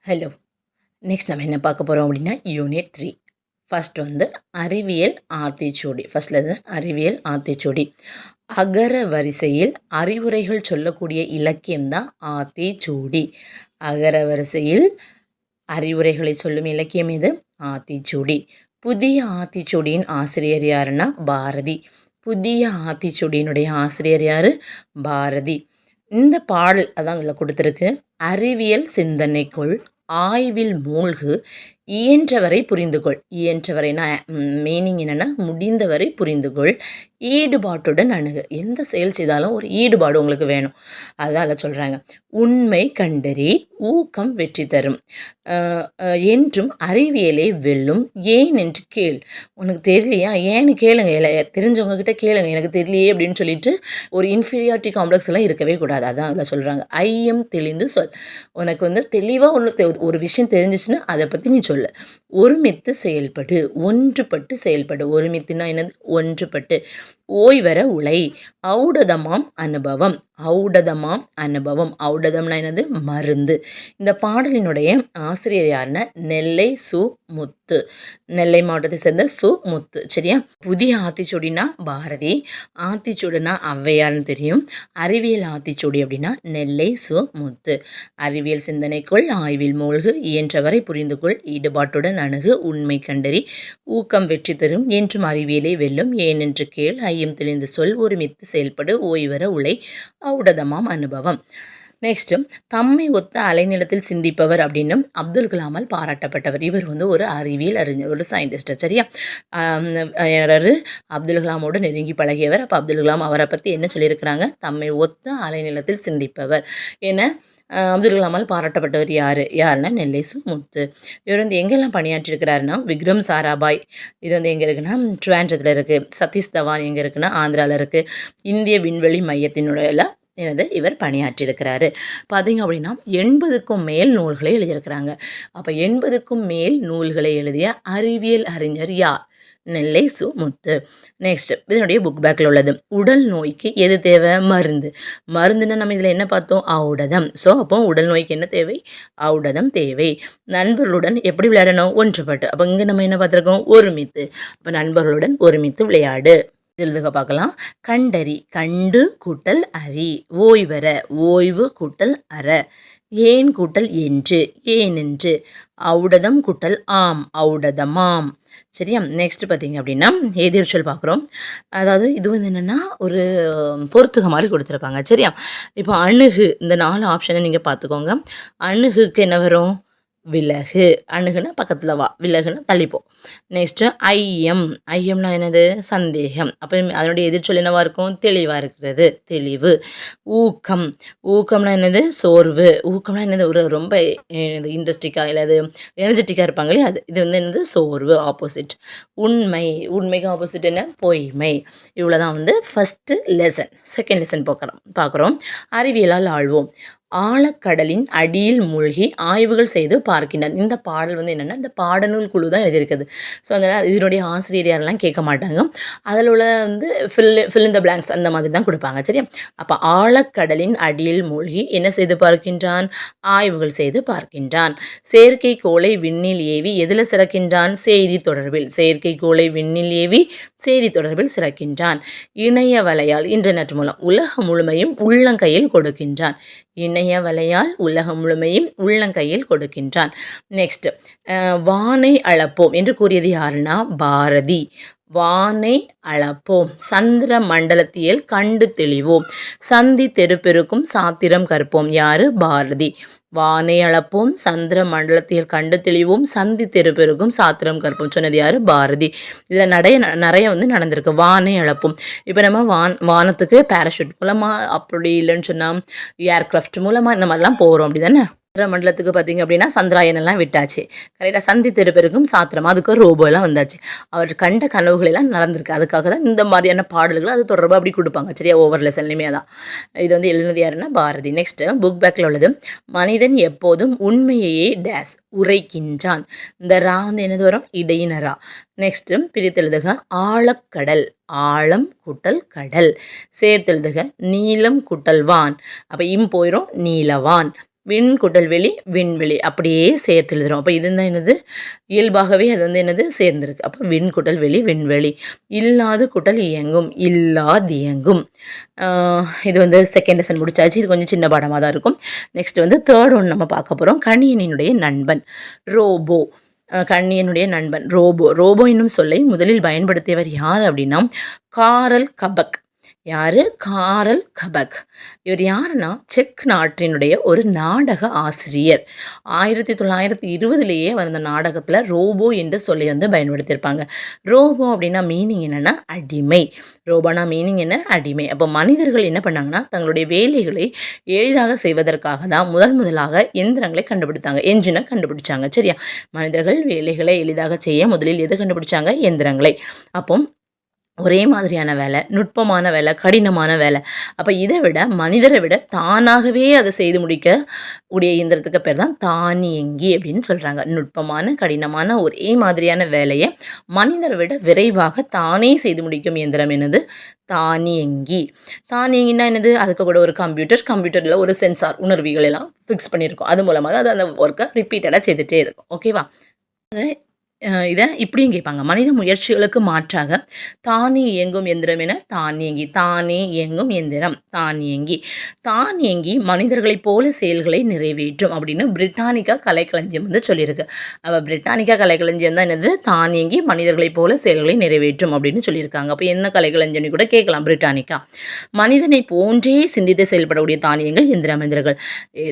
Hello. Next நம்ம என்ன பார்க்க போகிறோம் அப்படின்னா யூனிட் 3. ஃபர்ஸ்ட் வந்து அறிவியல் ஆத்திச்சூடி. ஃபர்ஸ்ட்ல அறிவியல் ஆத்திச்சூடி. அகர வரிசையில் அறிவுரைகள் சொல்லக்கூடிய இலக்கியம் தான் ஆத்திச்சூடி. அகர வரிசையில் அறிவுரைகளை சொல்லும் இலக்கியம் இது ஆத்திச்சூடி. புதிய ஆத்திச்சூடியின் ஆசிரியர் யாருன்னா பாரதி. புதிய ஆத்திச்சூடியினுடைய ஆசிரியர் யாரு? பாரதி. இந்த பாடல் அதான் இதில் கொடுத்துருக்கு. அறிவியல் சிந்தனைக்குள் ஆய்வில் மூழ்கு, இயன்றவரை புரிந்துகொள். இயன்றவரைனா மீனிங் என்னென்னா முடிந்தவரை புரிந்துகொள், ஈடுபாட்டுடன் அணுகு. எந்த செயல் செய்தாலும் ஒரு ஈடுபாடு உங்களுக்கு வேணும். அதான் சொல்கிறாங்க. உண்மை கண்டறி, ஊக்கம் வெற்றி தரும், என்றும் அறிவியலை வெல்லும், ஏன் என்று கேள். உனக்கு தெரியலையா ஏன்னு கேளுங்க. தெரிஞ்சவங்க கிட்ட கேளுங்க. எனக்கு தெரியலையே அப்படின்னு சொல்லிட்டு ஒரு இன்ஃபீரியாரிட்டி காம்ப்ளெக்ஸ் எல்லாம் இருக்கவே கூடாது. அதான் அதில் சொல்கிறாங்க. ஐயம் தெளிந்து சொல். உனக்கு வந்து தெளிவாக ஒரு விஷயம் தெரிஞ்சிச்சுன்னா அதை பற்றி நீ சொல்லு. ஒருமித்து செயல்படு, ஒன்றுபட்டு செயல்படு. ஒருமித்துனா என்னது? ஒன்றுபட்டு. ஓய்வர உலை, ஔடதமாம் அனுபவம். ஔடதமாம் அனுபவம். ஔடதம்னா என்னது? மருந்து. இந்த பாடலினுடைய ஆசிரியர் யாருன்னா நெல்லை சு முத்து. நெல்லை மாவட்டத்தை சேர்ந்த சு முத்து. சரியா? புதிய ஆத்திச்சூடினா பாரதி, ஆத்திச்சூடினா ஔவையார்னு தெரியும். அறிவியல் ஆத்திச்சூடி அப்படின்னா நெல்லை சு முத்து. அறிவியல் சிந்தனைக்குள் ஆய்வில் மூழ்கு, இயன்றவரை புரிந்துகொள், ஈடுபாட்டுடன் அணுகு, உண்மை கண்டறி, ஊக்கம் வெற்றி தரும், என்றும் அறிவியலை வெல்லும், ஏனென்று கேள், ஐயம் தெளிந்து சொல், ஒருமித்து செயல்படு, ஓய்வர உலை, ஔடதமாம் அனுபவம். நெக்ஸ்ட்டு, தம்மை ஒத்த அலைநிலத்தில் சிந்திப்பவர் அப்படின்னு அப்துல் கலாமால் பாராட்டப்பட்டவர். இவர் வந்து ஒரு அறிவியல் அறிஞர், ஒரு சயின்டிஸ்ட். சரியா? யாராரு? அப்துல் கலாமோடு நெருங்கி பழகியவர். அப்போ அப்துல் கலாம் அவரை பற்றி என்ன சொல்லியிருக்கிறாங்க? தம்மை ஒத்த அலைநிலத்தில் சிந்திப்பவர் என அப்துல் கலாமால் பாராட்டப்பட்டவர் யாருன்னா நெல்லை சு முத்து. இவர் வந்து எங்கெல்லாம் பணியாற்றிருக்கிறாருன்னா விக்ரம் சாராபாய், இது வந்து எங்கே இருக்குன்னா ட்ரிவாண்ட்ரத்தில் இருக்குது. சதீஷ் தவான் எங்கே இருக்குன்னா ஆந்திராவில் இருக்குது. இந்திய விண்வெளி மையத்தினுடைய இவர் பணியாற்றியிருக்கிறாரு. பார்த்திங்க அப்படின்னா 80க்கும் மேல் நூல்களை எழுதியிருக்கிறாங்க. அப்போ 80க்கும் மேல் நூல்களை எழுதிய அறிவியல் அறிஞர் யார்? நெல்லை சு முத்து. நெக்ஸ்ட், இதனுடைய புக் பேக்கில் உள்ளது. உடல் நோய்க்கு எது தேவை? மருந்து. மருந்துன்னா நம்ம இதில் என்ன பார்த்தோம்? ஔடதம். ஸோ அப்போ உடல் நோய்க்கு என்ன தேவை? ஔடதம் தேவை. நண்பர்களுடன் எப்படி விளையாடணும்? ஒன்றுபட்டு. அப்போ இங்கே நம்ம என்ன பார்த்துருக்கோம்? ஒருமித்து. அப்போ நண்பர்களுடன் ஒருமித்து விளையாடு. எழுதுக பார்க்கலாம். கண்டறி, கண்டு கூட்டல் அறி. ஓய்வர, ஓய்வு கூட்டல் அற. ஏன் கூட்டல் என்று, ஏனென்று. ஔடதம் கூட்டல் ஆம், ஔடதமாம். சரியா? நெக்ஸ்ட் பார்த்தீங்க அப்படின்னா எதிர்ச்சொல் பார்க்குறோம். அதாவது இது வந்து என்னென்னா ஒரு பொறுத்துக மாதிரி கொடுத்துருப்பாங்க. சரியா? இப்போ அணுகு, இந்த 4 ஆப்ஷனை நீங்கள் பார்த்துக்கோங்க. அணுகுக்கு என்ன வரும்? விலகு. அணுகுனா பக்கத்தில் வா, விலகுனா தள்ளிப்போம். நெக்ஸ்ட்டு ஐயம். ஐயம்னா என்னது? சந்தேகம். அப்போ அதனுடைய எதிர்ச்சொல் என்னவாக இருக்கும்? தெளிவாக இருக்கிறது, தெளிவு. ஊக்கம். ஊக்கம்னா என்னது? சோர்வு. ஊக்கம்னா என்னது? ஒரு ரொம்ப இன்ட்ரெஸ்டிக்காக இல்லை அது எனர்ஜெட்டிக்காக இருப்பாங்க இல்லையா அது. இது வந்து என்னது? சோர்வு, ஆப்போசிட். உண்மை. உண்மைக்கு ஆப்போசிட் என்ன? பொய்மை. இவ்வளோ தான் வந்து ஃபஸ்ட்டு லெசன். செகண்ட் லெசன் பார்க்குறோம். அறிவியலால் ஆழ்வோம். ஆழக்கடலின் அடியில் மூழ்கி ஆய்வுகள் செய்து பார்க்கின்றான். இந்த பாடல் வந்து என்னென்னா இந்த பாடநூல் குழு தான் எழுதியிருக்குது. ஸோ அதனால் இதனுடைய ஆசிரியர் யாரெல்லாம் கேட்க மாட்டாங்க. அதில் உள்ள வந்து ஃபில் இந்த பிளாங்க்ஸ் அந்த மாதிரி தான் கொடுப்பாங்க. சரியா? அப்போ ஆழக்கடலின் அடியில் மூழ்கி என்ன செய்து பார்க்கின்றான்? ஆய்வுகள் செய்து பார்க்கின்றான். செயற்கைக்கோளை விண்ணில் ஏவி எதில் சிறக்கின்றான்? செய்தி தொடர்பில். செயற்கைக்கோளை விண்ணில் ஏவி செய்தி தொடர்பில் சிறக்கின்றான். இணைய வலையால், இன்டர்நெட் மூலம் உலகம் முழுமையும் உள்ளங்கையில் கொடுக்கின்றான். இணைய வலையால் உலகம் முழுமையும் உள்ளங்கையில் கொடுக்கின்றான். நெக்ஸ்ட், வானை அளப்போம் என்று கூறியது யாருன்னா பாரதி. வானை அளப்போம், சந்திர மண்டலத்தியல் கண்டு தெளிவோம், சந்தி தெருப்பெருக்கும் சாத்திரம் கற்போம். யாரு? பாரதி. வானை அளப்போம், சந்திர மண்டலத்தில் கண்டு தெளிவோம், சந்தி தெருப்பெருக்கும் சாத்திரம் கற்போம் சொன்னது யாரு? பாரதி. இதில் நிறைய வந்து நடந்திருக்கு. வானை அளப்போம். இப்போ நம்ம வானத்துக்கு பேராஷூட் மூலமாக, அப்படி இல்லைன்னு சொன்னால் ஏர்க்ராஃப்ட் மூலமாக இந்த மாதிரிலாம் போகிறோம். அப்படி தானே? மண்டலத்துக்கு பார்த்திங்க அப்படின்னா சந்திராயனெல்லாம் விட்டாச்சு. கரெக்டாக சந்தி தெருப்பெருக்கும் சாத்திரம், அதுக்கு ரோபோலாம் வந்தாச்சு. அவர் கண்ட கனவுகளெல்லாம் நடந்திருக்கு. அதுக்காக தான் இந்த மாதிரியான பாடல்கள் அது தொடர்பாக அப்படி கொடுப்பாங்க. சரியா? ஒவ்வொரு லெசன்லையுமே அதான். இது வந்து எழுதுனது யாருன்னா பாரதி. நெக்ஸ்ட்டு புக் பேக்கில் உள்ளது. மனிதன் எப்போதும் உண்மையையே டேஸ் உரைக்கின்றான். இந்த ரா வந்து என்னது வரும்? இடையினரா. நெக்ஸ்ட்டு பிரித்தெழுதுக. ஆழக்கடல். ஆழம் கூட்டல் கடல். சேர்த்தெழுதுக. நீலம் கூட்டல் வான். அப்போ போயிடும் நீலவான். விண் கூட்டல் வெளி விண்வெளி அப்படியே சேர்த்து எழுதுகிறோம். அப்போ இது தான் என்னது, இயல்பாகவே அது வந்து என்னது சேர்ந்துருக்கு. அப்போ விண் கூட்டல் வெளி விண்வெளி. இல்லாது கூட்டல் இயங்கும் இல்லாதியங்கும். இது வந்து செகண்ட் லெசன் முடிச்சாச்சு. இது கொஞ்சம் சின்ன பாடமாக தான் இருக்கும். நெக்ஸ்ட் வந்து தேர்ட் ஒன் நம்ம பார்க்க போகிறோம். கணியனினுடைய நண்பன் ரோபோ. கண்ணியனுடைய நண்பன் ரோபோ. ரோபோ என்னும் சொல்லை முதலில் பயன்படுத்தியவர் யார் அப்படின்னா காரல் கபக். யார்? காரல் கபக். இவர் யாருன்னா செக் நாட்டினுடைய ஒரு நாடக ஆசிரியர். 1920 வந்த நாடகத்தில் ரோபோ என்ற சொல்லை வந்து பயன்படுத்தியிருப்பாங்க. ரோபோ அப்படின்னா மீனிங் என்னென்னா அடிமை. ரோபோனா மீனிங் என்ன? அடிமை. அப்போ மனிதர்கள் என்ன பண்ணாங்கன்னா தங்களுடைய வேலைகளை எளிதாக செய்வதற்காக தான் முதலாக எந்திரங்களை கண்டுபிடித்தாங்க, என்ஜினை கண்டுபிடிச்சாங்க. சரியா? மனிதர்கள் வேலைகளை எளிதாக செய்ய முதலில் எது கண்டுபிடிச்சாங்க? எந்திரங்களை. அப்போ ஒரே மாதிரியான வேலை, நுட்பமான வேலை, கடினமான வேலை. அப்போ இதை விட மனிதரை விட தானாகவே அதை செய்து முடிக்க கூடிய இயந்திரத்துக்கு பேர் தான் தானியங்கி அப்படின்னு சொல்கிறாங்க. நுட்பமான கடினமான ஒரே மாதிரியான வேலையை மனிதரை விட விரைவாக தானே செய்து முடிக்கும் இயந்திரம் என்னது? தானியங்கி. தானியங்கின்னா என்னது? அதுக்கு கூட ஒரு கம்ப்யூட்டரில் ஒரு சென்சார் உணர்விகள் எல்லாம் ஃபிக்ஸ் பண்ணியிருக்கோம். அது மூலமாக தான் அது அந்த ஒர்க்கை ரிப்பீட்டடாக செய்துகிட்டே இருக்கும். ஓகேவா? இதை இப்படியும் கேட்பாங்க. மனித முயற்சிகளுக்கு மாற்றாக தானே இயங்கும் எந்திரம் என தானியங்கி. தானே இயங்கும் எந்திரம் தானியங்கி. தானியங்கி மனிதர்களைப் போல செயல்களை நிறைவேற்றும் அப்படின்னு பிரிட்டானிக்கா கலைக்களஞ்சியம் வந்து சொல்லியிருக்கு. அப்போ பிரிட்டானிக்கா கலைக்களஞ்சியம் தான் என்னது? தானியங்கி மனிதர்களைப் போல செயல்களை நிறைவேற்றும் அப்படின்னு சொல்லியிருக்காங்க. அப்போ என்ன கலைக்களஞ்சியம்னு கூட கேட்கலாம் பிரிட்டானிக்கா. மனிதனை போன்றே சிந்தித்து செயல்படக்கூடிய தானியங்கள் எந்திர மனிதர்கள்.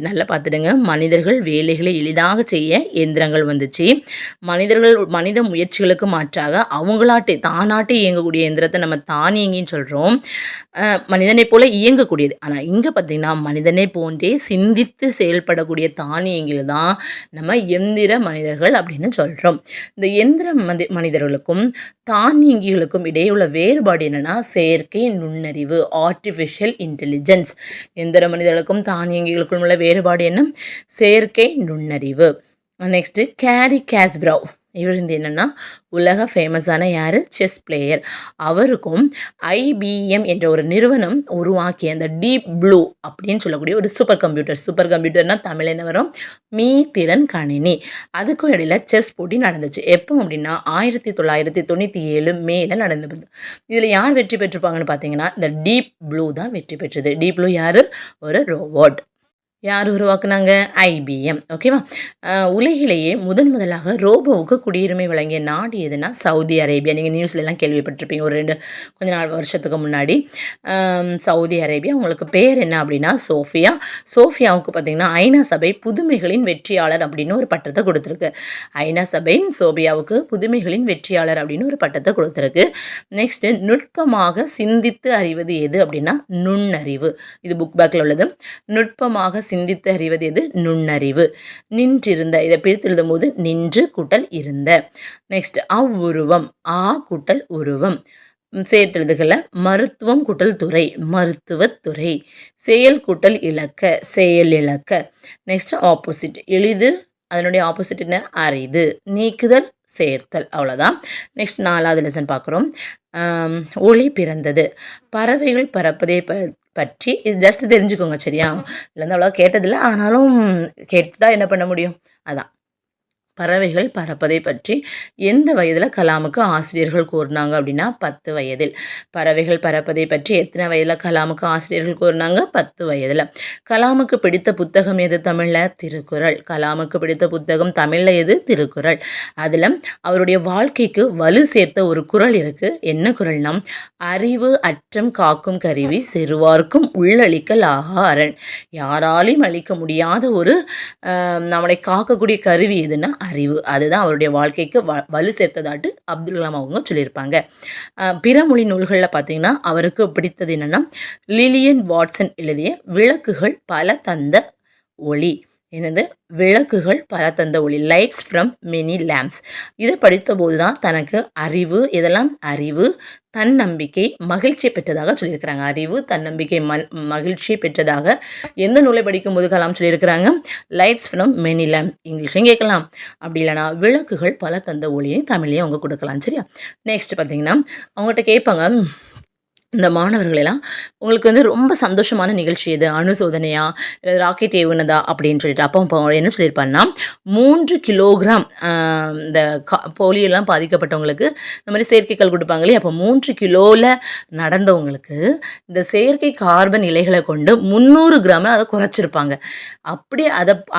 நல்லா பார்த்துடுங்க. மனிதர்கள் வேலைகளை எளிதாக செய்ய எந்திரங்கள் வந்துச்சு. மனித முயற்சிகளுக்கு மாற்றாக அவங்களாட்டே தானாட்டே இயங்கக்கூடிய எந்திரத்தை நம்ம தானியங்கின்னு சொல்கிறோம். மனிதனை போல இயங்கக்கூடியது. ஆனால் இங்கே பார்த்திங்கன்னா மனிதனை போன்றே சிந்தித்து செயல்படக்கூடிய தானியங்கில் தான் நம்ம எந்திர மனிதர்கள் அப்படின்னு சொல்கிறோம். இந்த எந்திர மனிதர்களுக்கும் தானியங்கிகளுக்கும் இடையே உள்ள வேறுபாடு என்னென்னா செயற்கை நுண்ணறிவு, ஆர்டிஃபிஷியல் இன்டெலிஜென்ஸ். எந்திர மனிதர்களுக்கும் தானியங்கிகளுக்கும் உள்ள வேறுபாடு என்ன? செயற்கை நுண்ணறிவு. Next carry Kasparov. இவர் வந்து என்னென்னா உலக ஃபேமஸான யார்? Chess player. அவருக்கும் ஐபிஎம் என்ற ஒரு நிறுவனம் உருவாக்கிய அந்த டீப் ப்ளூ அப்படின்னு சொல்லக்கூடிய ஒரு சூப்பர் கம்ப்யூட்டர்னால் தமிழ் என்ன வரும்? மீத்திறன் கணினி. அதுக்கும் இடையில் செஸ் போட்டி நடந்துச்சு. எப்போ அப்படின்னா 1997 மேல நடந்தது. இதில் யார் வெற்றி பெற்றிருப்பாங்கன்னு பார்த்தீங்கன்னா இந்த டீப் ப்ளூ தான் வெற்றி பெற்றது. டீப் ப்ளூ யார்? ஒரு ரோபோட். யார் உருவாக்குனாங்க? ஐபிஎம். ஓகேவா? உலகிலேயே முதலாக ரோபோவுக்கு குடியுரிமை வழங்கிய நாடு எதுனா சவுதி அரேபியா. நீங்கள் நியூஸ்லலாம் கேள்விப்பட்டிருப்பீங்க ஒரு கொஞ்ச நாள் வருஷத்துக்கு முன்னாடி. Saudi Arabia. அவங்களுக்கு பேர் என்ன அப்படின்னா சோஃபியா. சோஃபியாவுக்கு பார்த்திங்கன்னா ஐநா சபை புதுமைகளின் வெற்றியாளர் அப்படின்னு ஒரு பட்டத்தை கொடுத்துருக்கு. ஐநா சபை சோபியாவுக்கு புதுமைகளின் வெற்றியாளர் அப்படின்னு ஒரு பட்டத்தை கொடுத்துருக்கு. நெக்ஸ்ட்டு நுட்பமாக சிந்தித்து அறிவது எது அப்படின்னா நுண்ணறிவு. இது புக் பேக்கில் உள்ளது. நுட்பமாக சிந்தித்து அறிவது எது? நுண்ணறிவு. நின்றிருந்த. இதை பிரித்து எழுதும் போது நின்று கூட்டல் இருந்த. நெக்ஸ்ட் அவ்வுருவம். ஆ கூட்டல் உருவம். சேர்த்தெழுதுகளை மருத்துவம் கூட்டல் துறை மருத்துவத்துறை. செயல் கூட்டல் இலக்க செயல் இலக்க. Next opposite. எளிது. அதனுடைய ஆப்போசிட் என்ன? அரிது. நீக்குதல் சேர்த்தல். அவ்வளோதான். நெக்ஸ்ட் 4வது லெசன் பார்க்குறோம். ஒளி பிறந்தது. பறவைகள் பறப்பதை பற்றி இது ஜஸ்ட் தெரிஞ்சுக்கோங்க. சரியா? இல்லைன்னா அவ்வளோ கேட்டதில்லை. ஆனாலும் கேட்டுதான் என்ன பண்ண முடியும்? அதான் பறவைகள் பறப்பதை பற்றி எந்த வயதில் கலாமுக்கு ஆசிரியர்கள் கூறினாங்க அப்படின்னா 10 வயதில். பறவைகள் பறப்பதை பற்றி எத்தனை வயதில் கலாமுக்கு ஆசிரியர்கள் கூறினாங்க? 10 வயதில். கலாமுக்கு பிடித்த புத்தகம் எது தமிழில்? திருக்குறள். கலாமுக்கு பிடித்த புத்தகம் தமிழில் எது? திருக்குறள். அதில் அவருடைய வாழ்க்கைக்கு வலு சேர்த்த ஒரு குறள் இருக்குது. என்ன குறள்னா அறிவு அற்றம் காக்கும் கருவி செருவார்க்கும் உள்ளளிக்கல் ஆகாரன். யாராலையும் அளிக்க முடியாத ஒரு நம்மளை காக்கக்கூடிய கருவி எதுன்னா அறிவு. அதுதான் அவருடைய வாழ்க்கைக்கு வலு சேர்த்ததாட்டு அப்துல் கலாம் அவங்க சொல்லியிருப்பாங்க. பிற மொழி நூல்களில் பார்த்தீங்கன்னா அவருக்கு பிடித்தது என்னென்னா லிலியன் வாட்சன் எழுதிய விளக்குகள் பல தந்த ஒளி. என்னது? விளக்குகள் பல தந்த ஒளி. Lights from many lamps. இதை படித்தபோது தான் தனக்கு அறிவு இதெல்லாம் அறிவு தன்னம்பிக்கை மகிழ்ச்சி பெற்றதாக சொல்லியிருக்கிறாங்க. அறிவு தன்னம்பிக்கை மகிழ்ச்சி பெற்றதாக எந்த நூலை படிக்கும்போது கலாம் சொல்லியிருக்கிறாங்க? Lights from many lamps. இங்கிலீஷையும் கேட்கலாம். அப்படி இல்லைனா விளக்குகள் பல தந்த ஒளியை தமிழையும் அவங்க கொடுக்கலாம். சரியா? நெக்ஸ்ட் பார்த்தீங்கன்னா அவங்ககிட்ட கேட்பாங்க இந்த மாணவர்களெல்லாம் உங்களுக்கு வந்து ரொம்ப சந்தோஷமான நிகழ்ச்சி எது? அணு சோதனையா? இல்ல ராக்கெட் ஏவுனதா? அப்படின்னு சொல்லிட்டு. அப்போ என்ன சொல்லியிருப்பாருன்னா, 3 கிலோகிராம் இந்த போலியோலாம் பாதிக்கப்பட்டவங்களுக்கு இந்த மாரி செயற்கைக்கல் குடுப்பாங்க இல்லையா? அப்போ 3 கிலோல நடந்தவங்களுக்கு இந்த செயற்கை கார்பன் இலைகள கொண்டு 300 கிராம அத குறைச்சிருப்பாங்க. அப்படி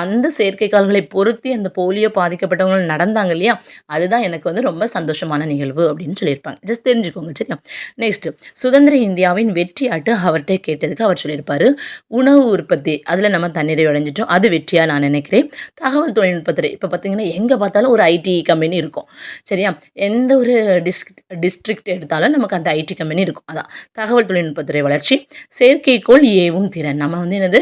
அந்த செயற்கைக்கால்களை பொருத்தி அந்த போலியோ பாதிக்கப்பட்டவங்க நடந்தாங்க இல்லையா? அதுதான் எனக்கு வந்து ரொம்ப சந்தோஷமான நிகழ்வு அப்படின்னு சொல்லியிருப்பாங்க. ஜஸ்ட் தெரிஞ்சுக்கோங்க சரியா? நெக்ஸ்ட் சுதந்திர இந்தியாவின் வெற்றியாட்டு அவர்கிட்ட கேட்டதுக்கு அவர் சொல்லியிருப்பாரு, உணவு உற்பத்தி அதில் நம்ம தன்னிறைவு அடைஞ்சிட்டோம், அது வெற்றியாக நான் நினைக்கிறேன். தகவல் தொழில்நுட்பத்துறை இப்போ பார்த்தீங்கன்னா எங்கே பார்த்தாலும் ஒரு ஐடி கம்பெனி இருக்கும் சரியா? எந்த ஒரு டிஸ்ட்ரிக்ட் எடுத்தாலும் நமக்கு அந்த ஐடி கம்பெனி இருக்கும். அதான் தகவல் தொழில்நுட்பத்துறை வளர்ச்சி. செயற்கைக்கோள் ஏவும் திறன் நம்ம வந்து என்னது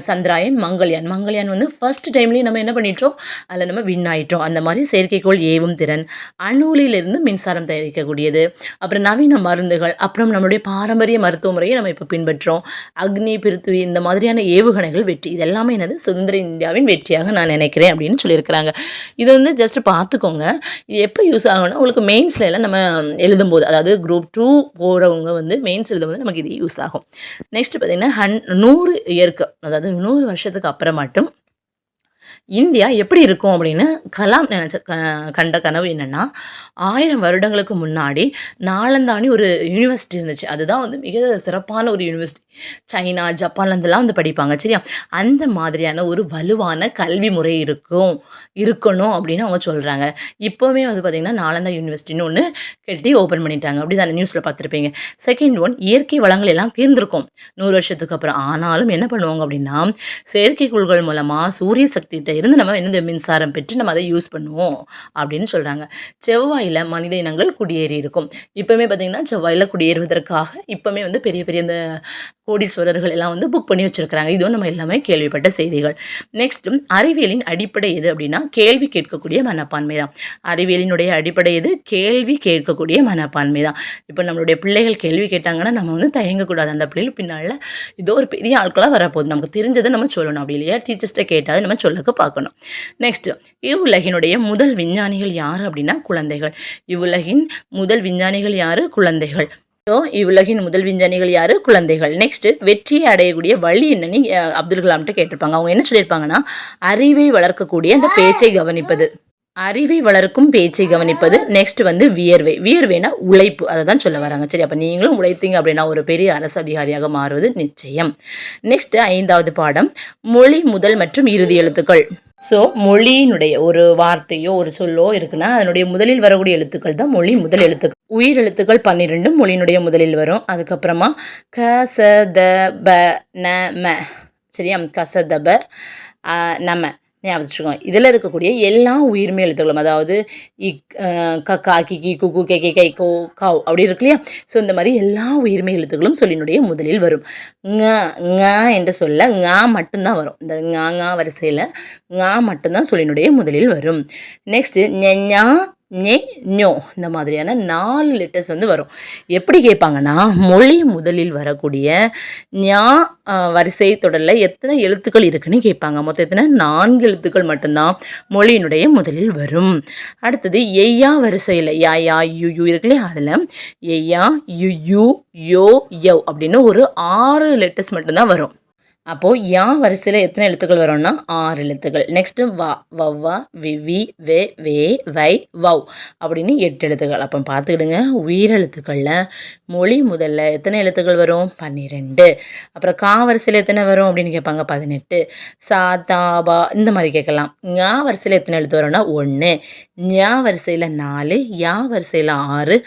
சந்திராயன் மங்கள்யான் வந்து ஃபர்ஸ்ட் டைம்லேயே நம்ம என்ன பண்ணிட்டோம், அதில் நம்ம வின் ஆயிட்டோம். அந்த மாதிரி செயற்கைக்கோள் ஏவும் திறன், அணுலிலிருந்து மின்சாரம் தயாரிக்கக்கூடியது, அப்புறம் நவீன மருந்துகள், அப்புறம் நம்மளுடைய பாரம்பரிய மருத்துவ முறையை நம்ம இப்போ பின்பற்றோம். அக்னி பிருத்திவி இந்த மாதிரியான ஏவுகணைகள் வெற்றி. இது எல்லாமே என்னது சுதந்திர இந்தியாவின் வெற்றியாக நான் நினைக்கிறேன் அப்படின்னு சொல்லியிருக்கிறாங்க. இது வந்து ஜஸ்ட் பார்த்துக்கோங்க. இது எப்போ யூஸ் ஆகும்னா உங்களுக்கு மெயின்ஸில் எல்லாம் நம்ம எழுதும்போது, அதாவது குரூப் 2 போகிறவங்க வந்து மெயின்ஸ் எழுதும்போது நமக்கு இது யூஸ் ஆகும். நெக்ஸ்ட் பார்த்தீங்கன்னா 100 இயருக்கு, அதாவது 100 வருஷத்துக்கு அப்புறம் மட்டும் இந்தியா எப்படி இருக்கும் அப்படின்னு கலாம் கண்ட கனவு என்னென்னா, 1000 வருடங்களுக்கு முன்னாடி நாளந்தானி ஒரு யூனிவர்சிட்டி இருந்துச்சு. அதுதான் வந்து மிக சிறப்பான ஒரு யூனிவர்சிட்டி. சைனா, ஜப்பான்லேருந்துலாம் வந்து படிப்பாங்க சரியா? அந்த மாதிரியான ஒரு வலுவான கல்வி முறை இருக்கணும் அப்படின்னு அவங்க சொல்கிறாங்க. இப்போவுமே வந்து பார்த்திங்கன்னா நாளந்தா யூனிவர்சிட்டின்னு ஒன்று கட்டி ஓப்பன் பண்ணிட்டாங்க. அப்படி தான் நியூஸில் பார்த்துருப்பீங்க. செகண்ட் ஒன், இயற்கை வளங்கள் எல்லாம் தீர்ந்திருக்கும் 100 வருஷத்துக்கு அப்புறம். ஆனாலும் என்ன பண்ணுவாங்க அப்படின்னா, செயற்கைக்கோள்கள் மூலமாக சூரிய சக்திகிட்ட இருந்து நம்ம என்னது மின்சாரம் பெற்று நம்ம அதை யூஸ் பண்ணுவோம் அப்படின்னு சொல்கிறாங்க. செவ்வாயில் மனித இனங்கள் குடியேறி இருக்கும். இப்போவுமே பார்த்திங்கன்னா செவ்வாயில் குடியேறுவதற்காக இப்போவுமே வந்து பெரிய பெரிய இந்த கோடீஸ்வரர்கள் எல்லாம் வந்து புக் பண்ணி வச்சுருக்கிறாங்க. இதுவும் நம்ம எல்லாமே கேள்விப்பட்ட செய்திகள். நெக்ஸ்ட்டு அறிவியலின் அடிப்படை எது அப்படின்னா கேள்வி கேட்கக்கூடிய மனப்பான்மை தான். அறிவியலினுடைய அடிப்படை எது? கேள்வி கேட்கக்கூடிய மனப்பான்மை தான். இப்போ நம்மளுடைய பிள்ளைகள் கேள்வி கேட்டாங்கன்னா நம்ம வந்து தயங்கக்கூடாது. அந்த பிள்ளைகள் பின்னால் இதோ ஒரு பெரிய ஆட்களாக வரப்போகுது, நமக்கு தெரிஞ்சதை நம்ம சொல்லணும். அப்படி இல்லையா டீச்சர்ஸ்ட்டை கேட்டால் நம்ம சொல்லக்க பார்க்கணும். நெக்ஸ்ட்டு இவ்வுலகினுடைய முதல் விஞ்ஞானிகள் யார் அப்படின்னா குழந்தைகள். இவ்வுலகின் முதல் விஞ்ஞானிகள் யார்? குழந்தைகள். ஸோ இவ்வுலகின் முதல் விஞ்ஞானிகள் யார்? குழந்தைகள். நெக்ஸ்ட்டு வெற்றியை அடையக்கூடிய வழி என்னன்னு அப்துல் கலாம்கிட்ட கேட்டிருப்பாங்க. அவங்க என்ன சொல்லியிருப்பாங்கன்னா, அறிவை வளர்க்கக்கூடிய அந்த பேச்சை கவனிப்பது, அறிவை வளர்க்கும் பேச்சை கவனிப்பது. நெக்ஸ்ட் வந்து வியர்வைனா உழைப்பு, அதை தான் சொல்ல வராங்க சரி? அப்போ நீங்களும் உழைத்தீங்க அப்படின்னா ஒரு பெரிய அரசு அதிகாரியாக மாறுவது நிச்சயம். நெக்ஸ்ட் 5வது பாடம் மொழி முதல் மற்றும் இறுதி எழுத்துக்கள். ஸோ மொழியினுடைய ஒரு வார்த்தையோ ஒரு சொல்லோ இருக்குன்னா அதனுடைய முதலில் வரக்கூடிய எழுத்துக்கள் தான் மொழி முதல் எழுத்துக்கள். உயிர் எழுத்துக்கள் 12 மொழியினுடைய முதலில் வரும். அதுக்கப்புறமா க ச த ப ந ம சரியா? கசதப நம ஞாபகம் வச்சுக்கோங்க. இதில் இருக்கக்கூடிய எல்லா உயிர்மை எழுத்துக்களும், அதாவது கக்கா கிக்கி குக்கு கே கே கை கோ கவ் அப்படி இருக்கு இல்லையா? ஸோ இந்த மாதிரி எல்லா உயிர்மை எழுத்துக்களும் சொல்லினுடைய முதலில் வரும். ங என்று சொல்ல ங மட்டும்தான் வரும். இந்த ங வரிசையில் ங மட்டும்தான் சொல்லினுடைய முதலில் வரும். நெக்ஸ்ட்டு ஞா ஞே ஞோ இந்த மாதிரியான 4 லெட்டர்ஸ் வந்து வரும். எப்படி கேட்பாங்கன்னா, மொழி முதலில் வரக்கூடிய ஞா வரிசை தொடரில் எத்தனை எழுத்துக்கள் இருக்குன்னு கேட்பாங்க. மொத்தம் எத்தனை? 4 எழுத்துக்கள் மட்டும்தான் மொழியினுடைய முதலில் வரும். அடுத்தது எய்யா வரிசையில் யா யா யு யூ இருக்கு இல்லையா? அதில் எய்யா யு யூ யோ யவ் அப்படின்னு ஒரு 6 லெட்டர்ஸ் மட்டும்தான் வரும். அப்போது யா வரிசையில் எத்தனை எழுத்துக்கள் வரும்னா 6 எழுத்துக்கள். நெக்ஸ்ட்டு வா வவ்வா விவி வே வே வை வவ் அப்படின்னு 8 எழுத்துக்கள். அப்போ பார்த்துக்கிடுங்க, உயிரெழுத்துக்களில் மொழி முதல்ல எத்தனை எழுத்துக்கள் வரும்? 12. அப்புறம் கா வரிசையில் எத்தனை வரும் அப்படின்னு கேட்பாங்க, 18. சா தா பா இந்த மாதிரி கேட்கலாம். ஞா வரிசையில் எத்தனை எழுத்து வரும்னா 1. ஞா வரிசையில் 4, யா வரிசையில் 6,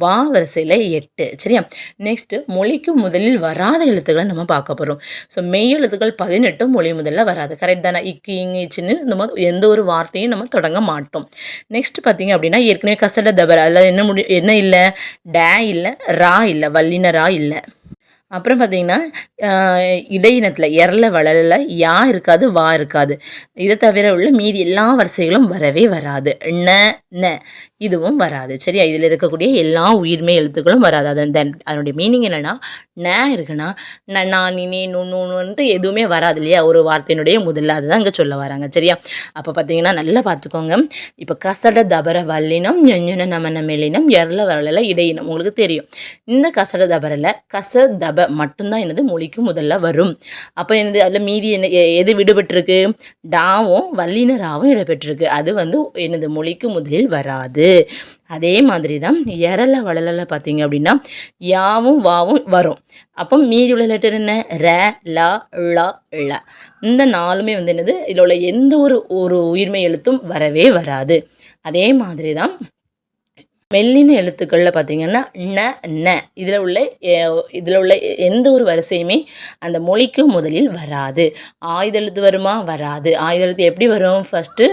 வா வரிசையில் 8 சரியா? நெக்ஸ்ட்டு மொழிக்கு முதலில் வராத எழுத்துக்களை நம்ம பார்க்க போகிறோம். ஸோ மெய் எழுத்துக்கள் 18 மொழி முதல்ல வராது. கரெக்ட் தானே? இக்கு இங்கு இச்சுன்னு இந்த மாதிரி எந்த ஒரு வார்த்தையும் நம்ம தொடங்க மாட்டோம். நெக்ஸ்ட் பார்த்தீங்க அப்படின்னா ஏற்கனவே கசட தபர் அதில் என்ன இல்லை, டே இல்லை, ரா இல்லை, வல்லின ரா இல்லை. அப்புறம் பார்த்தீங்கன்னா இடையினத்தில் எரல வளரில் யா இருக்காது, வா இருக்காது. இதை தவிர உள்ள மீதி எல்லா வரிசைகளும் வரவே வராது. ந இதுவும் வராது. சரியா, இதில் இருக்கக்கூடிய எல்லா உயிர்மை எழுத்துக்களும் வராது. அதனுடைய மீனிங் என்னென்னா, ந இருக்குன்னா நான் நீ நுன்னுன்ட்டு எதுவுமே வராது இல்லையா ஒரு வார்த்தையினுடைய முதல்ல. அதுதான் இங்கே சொல்ல வராங்க. சரியா, அப்போ பார்த்தீங்கன்னா நல்லா பார்த்துக்கோங்க. இப்போ கசட தபர வல்லினம் ஞொஞ்சுன நமன மெல்லினம் எரல வரல இடையினம் உங்களுக்கு தெரியும். இந்த கசட தபரில் கச தப மட்டும்தான் என்னது மொழிக்கு முதல்ல வரும். அப்போ என்னது அதில் மீதி என்ன எது விடுபட்டிருக்கு? டாவும் வல்லினராவும் இடம்பெற்றிருக்கு. அது வந்து என்னது மொழிக்கு முதலில் வராது. அதே மாதிரி தான் எரல வளல பார்த்தீங்க அப்படின்னா யாவும் வாவும் வரும். அப்போ மீதி உள்ள லெட்டர் என்ன? ர ல ள ள. இந்த நாலுமே வந்து என்னது இதில் உள்ள எந்த ஒரு உயிர்மை எழுத்தும் வரவே வராது. அதே மாதிரி தான் மெல்லின எழுத்துக்களில் பார்த்தீங்கன்னா ந இதில் உள்ள எந்த ஒரு வரிசையுமே அந்த மொழிக்கு முதலில் வராது. ஆயுத எழுத்து வருமா? வராது. ஆயுத எழுத்து எப்படி வரும்? ஃபஸ்ட்டு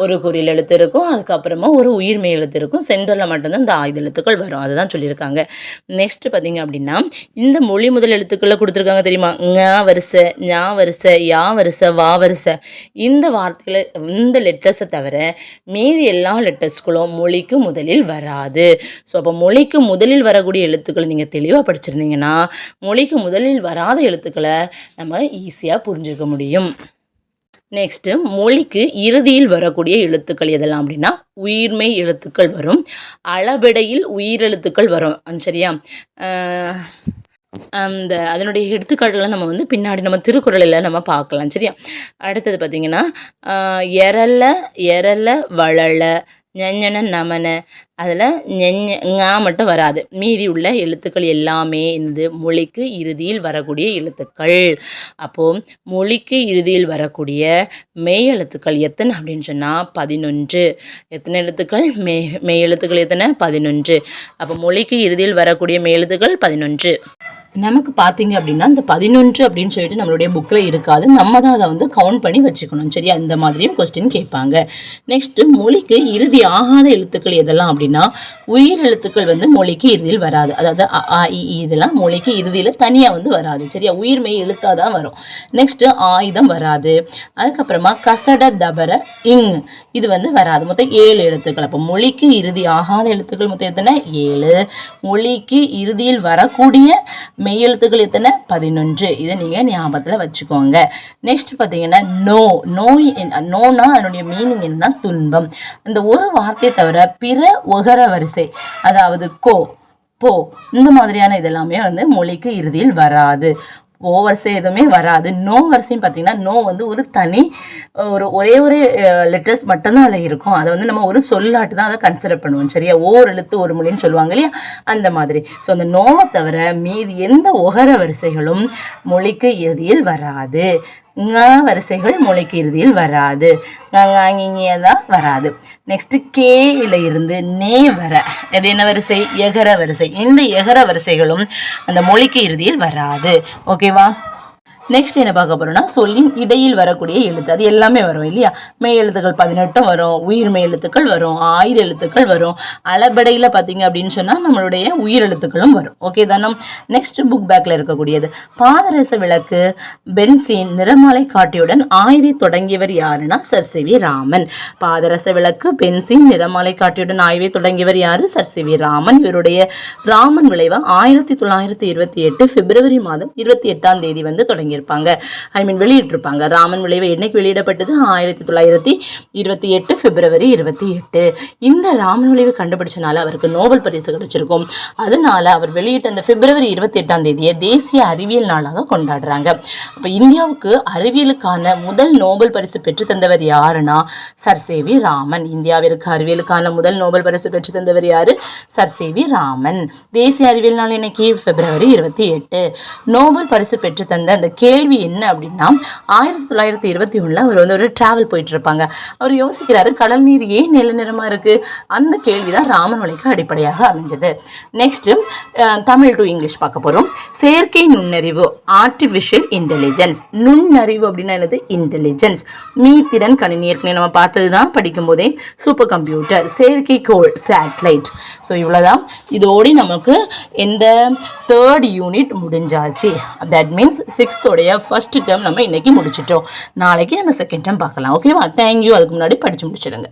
ஒரு குறில் எழுத்து இருக்கும், அதுக்கப்புறமா ஒரு உயிர்மெய் எழுத்து இருக்கும், சென்டரில் மட்டும்தான் இந்த ஆயுத எழுத்துக்கள் வரும். அதை தான் சொல்லியிருக்காங்க. நெக்ஸ்ட்டு பார்த்தீங்க அப்படின்னா இந்த மொழி முதல் எழுத்துக்களில் கொடுத்துருக்காங்க தெரியுமா? ஞ வரிசை, ஞா வரிசை, யா வரிசை, வா வரிசை. இந்த வார்த்தைகளை இந்த லெட்டர்ஸை தவிர மீதி எல்லா லெட்டர்ஸ்களும் மொழிக்கு முதலில் வராது. ஸோ அப்போ மொழிக்கு முதலில் வரக்கூடிய எழுத்துக்களை நீங்கள் தெளிவாக படிச்சிருந்தீங்கன்னா மொழிக்கு முதலில் வராத எழுத்துக்களை நம்ம ஈஸியாக புரிஞ்சுக்க முடியும். நெக்ஸ்ட்டு மொழிக்கு இறுதியில் வரக்கூடிய எழுத்துக்கள் எதெல்லாம் அப்படின்னா உயிர்மெய் எழுத்துக்கள் வரும், அளபெடையில் உயிரெழுத்துக்கள் வரும். சரியா, அதனுடைய எடுத்துக்காட்டுகளை நம்ம வந்து பின்னாடி நம்ம திருக்குறளில் நம்ம பார்க்கலாம். சரியா, அடுத்தது பார்த்திங்கன்னா எரல வளல ஞஞன நமன, அதில் ஞா மட்டும் வராது. மீதி உள்ள எழுத்துக்கள் எல்லாமே இந்த மொழிக்கு இறுதியில் வரக்கூடிய எழுத்துக்கள். அப்போது மொழிக்கு இறுதியில் வரக்கூடிய மெய் எழுத்துக்கள் எத்தனை அப்படின்னு சொன்னால் 11. எத்தனை எழுத்துக்கள்? மெய் எழுத்துக்கள் எத்தனை? 11. அப்போ மொழிக்கு இறுதியில் வரக்கூடிய மெய் எழுத்துக்கள் 11. நமக்கு பார்த்தீங்க அப்படின்னா இந்த 11 அப்படின்னு சொல்லிட்டு நம்மளுடைய புக்கில் இருக்காது. நம்ம தான் அதை வந்து கவுண்ட் பண்ணி வச்சுக்கணும். சரியா, இந்த மாதிரியும் கொஸ்டின் கேட்பாங்க. நெக்ஸ்ட்டு மொழிக்கு இறுதி ஆகாத எழுத்துக்கள் எதெல்லாம் அப்படின்னா உயிர் எழுத்துக்கள் வந்து மொழிக்கு இறுதியில் வராது. அதாவது அ இ இதெல்லாம் மொழிக்கு இறுதியில் தனியாக வந்து வராது. சரியா, உயிர்மெய் எழுத்தாக தான் வரும். நெக்ஸ்ட்டு ஆயுதம் வராது. அதுக்கப்புறமா கசட தபர இங் இது வந்து வராது. மொத்தம் 7 எழுத்துக்கள். அப்போ மொழிக்கு இறுதி ஆகாத எழுத்துக்கள் மொத்தம் எத்தனை? 7. மொழிக்கு இறுதியில் வரக்கூடிய மெய் எழுத்துக்கள் எத்தனை? 11. இதை நீங்கள் ஞாபகத்தில் வச்சுக்கோங்க. நெக்ஸ்ட் பார்த்தீங்கன்னா நோனா அதனுடைய மீனிங் என்ன? துன்பம். இந்த ஒரு வார்த்தையை தவிர பிற ஒகர வரிசை, அதாவது கோ போ இந்த மாதிரியான இதெல்லாமே வந்து மொழிக்கு இறுதியில் வராது. ஓ வரிசை எதுவுமே வராது. நோ வரிசையும் பார்த்தீங்கன்னா நோ வந்து ஒரு தனி ஒரே லெட்டர்ஸ் மட்டும்தான் அதில் இருக்கும். அதை வந்து நம்ம ஒரு சொல்லாட்டு தான் அதை கன்சிடர் பண்ணுவோம். சரியா, ஓர் எழுத்து ஒரு மொழின்னு சொல்லுவாங்க இல்லையா, அந்த மாதிரி. ஸோ அந்த நோவை தவிர மீதி எந்த ஒகர வரிசைகளும் மொழிக்கு இறுதியில் வராது. வரிசைகள் மொழிக்கு இறுதியில் வராது. தான் வராது. நெக்ஸ்ட் கேல இருந்து நே வர, அது என்ன வரிசை? எகர வரிசை. இந்த எகர வரிசைகளும் அந்த மொழிக்கு இறுதியில் வராது. ஓகேவா? நெக்ஸ்ட் என்ன பார்க்க போகிறோம்னா சொல்லின் இடையில் வரக்கூடிய எழுத்து. அது எல்லாமே வரும் இல்லையா? மெய் எழுத்துக்கள் 18 வரும், உயிர்மெய் எழுத்துக்கள் வரும், ஆயுத எழுத்துக்கள் வரும். அளபெடையில் பார்த்தீங்க அப்படின்னு சொன்னால் நம்மளுடைய உயிர் எழுத்துக்களும் வரும். ஓகே தானே? நெக்ஸ்ட் புக் பேக்கில் இருக்கக்கூடியது பாதரச விளக்கு பென்சீன் நிறமாலை காட்டியுடன் ஆய்வை தொடங்கியவர் யாருன்னா சர் சி வி ராமன். பாதரச விளக்கு பென்சீன் நிறமாலை காட்டியுடன் ஆய்வை தொடங்கியவர் யாரு? Sir C V Raman. இவருடைய ராமன் விளைவை 1928 பிப்ரவரி மாதம் 28ஆம் தேதி வந்து தொடங்கி வெளியிட்டிருப்பாங்க. ராமன் விளைவு என்னைக்கு வெளியிடப்பட்டது? 1928 பிப்ரவரி 28. இந்த ராமன் விளைவு கண்டுபிடிச்சனால அவருக்கு நோபல் பரிசு கிடைச்சிருக்கும். அதனால அவர் வெளியிட்ட அந்த பிப்ரவரி 28ஆம் தேதியை தேசிய அறிவியல் நாளாக கொண்டாடுறாங்க. அப்போ இந்தியாவுக்கு அறிவியலுக்கான முதல் நோபல் பரிசு பெற்று தந்தவர் யாருன்னா சர் சி வி ராமன். இந்தியாவிற்கு அறிவியலுக்கான முதல் நோபல் பரிசு பெற்று தந்தவர் யாரு? Sir C V Raman. தேசிய அறிவியல் நாள் இன்னைக்கு பிப்ரவரி 28. நோபல் பரிசு பெற்று தந்த அந்த கேள்வி என்ன அப்படின்னா 1921 அவர் வந்து ஒரு டிராவல் போயிட்டு இருப்பாங்க. அவர் யோசிக்கிறாரு கடல் நீர் ஏன் நீல நிறமா இருக்கு. அந்த கேள்விதான் ராமன் அடிப்படையாக அமைஞ்சது. நெக்ஸ்ட் தமிழ் டு இங்கிலீஷ் பார்க்க போறோம். செயற்கை நுண்ணறிவு ஆர்டிஃபிஷியல் இன்டெலிஜென்ஸ். நுண்ணறிவு அப்படின்னா என்னது? இன்டெலிஜென்ஸ். மீத்திறன் கணினி ஏற்கனவே நம்ம பார்த்தது தான் படிக்கும் போதே. சூப்பர் கம்ப்யூட்டர், செயற்கைக்கோள், சேட்டலைட். ஸோ இவ்வளோதான். இதோடு நமக்கு இந்த 3rd யூனிட் முடிஞ்சாச்சு. That means 6th first term நம்ம இன்னைக்கு முடிச்சிட்டோம். நாளைக்கு நம்ம செகண்ட் டேர்ம் பார்க்கலாம். ஓகேவா? தேங்க்யூ. அதுக்கு முன்னாடி படிச்சு முடிச்சிடுங்க.